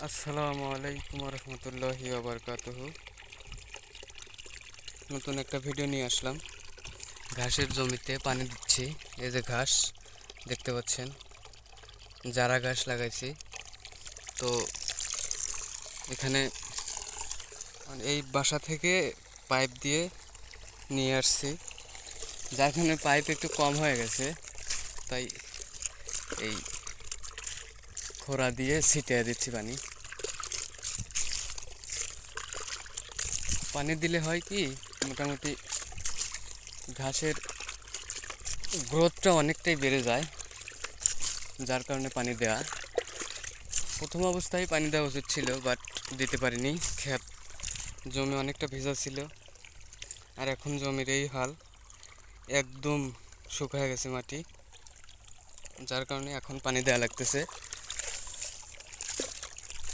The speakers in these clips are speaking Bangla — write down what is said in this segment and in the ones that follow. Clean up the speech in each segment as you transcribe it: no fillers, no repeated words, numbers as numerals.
আসসালামু আলাইকুম রহমতুল্লাহি ওবরকাতুহু। নতুন একটা ভিডিও নিয়ে আসলাম। ঘাসের জমিতে পানি দিচ্ছি। এই যে ঘাস দেখতে পাচ্ছেন, যারা ঘাস লাগাইছি। তো এখানে এই বাসা থেকে পাইপ দিয়ে নিয়ে আসছি, যার কারণে পাইপ একটু কম হয়ে গেছে, তাই এই খোরা দিয়ে ছিটিয়ে দিচ্ছি পানি। পানি দিলে হয় কি, মোটামুটি ঘাসের গ্রোথটা অনেকটাই বেড়ে যায়, যার কারণে পানি দেওয়া। প্রথম অবস্থায় পানি দেওয়া উচিত ছিল, বাট দিতে পারিনি। ক্ষেত জমি অনেকটা ভেজা ছিল, আর এখন জমির এই হাল, একদম শুকিয়ে গেছে মাটি, যার কারণে এখন পানি দেওয়া লাগতেছে।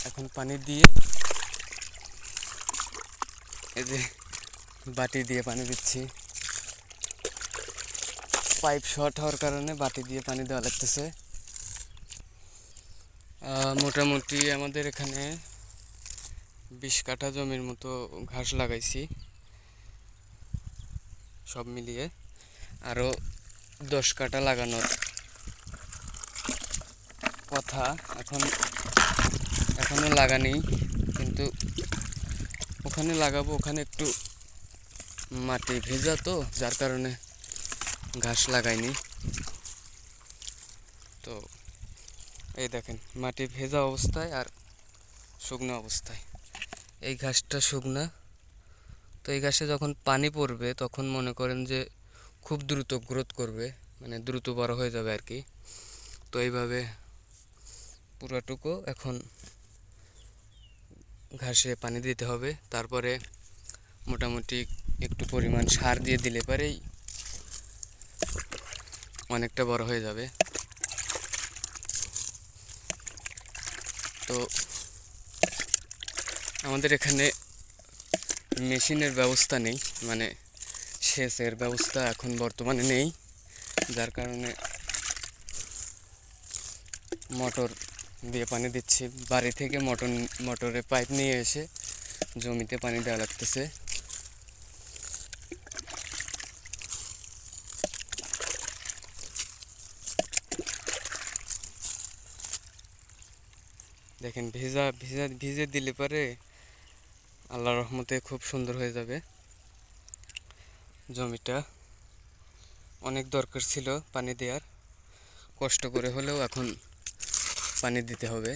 এখন পানি দিয়ে এই যে বাটি দিয়ে পানি দিচ্ছি। পাইপ শর্ট হওয়ার কারণে বাটি দিয়ে পানি দেওয়া লাগতেছে। মোটামুটি আমাদের এখানে 20 কাঠা জমির মতো ঘাস লাগাইছি, সব মিলিয়ে। আরও 10 কাঠা লাগানোর কথা, এখনও লাগানি, কিন্তু ওখানে লাগাবো। ওখানে একটু মাটি ভেজা, তো যার কারণে ঘাস লাগাইনি। তো এই দেখেন, মাটি ভেজা অবস্থায় আর শুকনো অবস্থায়। এই ঘাসটা শুকনা, তো এই ঘাসে যখন পানি পড়বে তখন মনে করেন যে খুব দ্রুত গ্রোথ করবে, মানে দ্রুত বড় হয়ে যাবে আর কি। তো এইভাবে পুরাটুকু এখন ঘাসে পানি দিতে হবে। তারপরে মোটামুটি একটু পরিমাণ সার দিয়ে দিলে পরেই অনেকটা বড় হয়ে যাবে। তো আমাদের এখানে মেশিনের ব্যবস্থা নেই, মানে সেচের ব্যবস্থা এখন বর্তমানে নেই, যার কারণে মোটর দিয়ে পানি দিচ্ছি। বাড়ি থেকে মোটরে পাইপ নিয়ে এসে জমিতে পানি দেওয়া লাগতেছে। দেখেন, ভিজে দিলে পরে আল্লাহর রহমতে খুব সুন্দর হয়ে যাবে জমিটা। অনেক দরকার ছিল পানি দেওয়ার, কষ্ট করে হলেও এখন পানি দিতে হবে।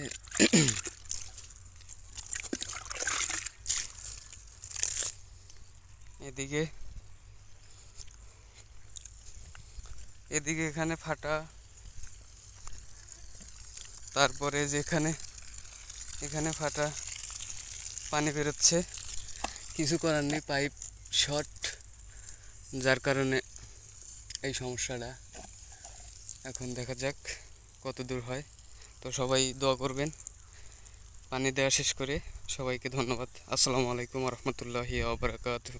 এদিকে এদিকে এখানে ফাটা, তারপরে যেখানে এখানে ফাটা, পানি বেরোচ্ছে। কিছু করার নেই, পাইপ শর্ট, যার কারণে এই সমস্যাটা। এখন দেখা যাক কত দূর হয়। তো সবাই দোয়া করবেন পানি দেওয়া শেষ করে। সবাইকে ধন্যবাদ। আসসালামু আলাইকুম রহমতুল্লাহি ওয়া বারাকাতুহু।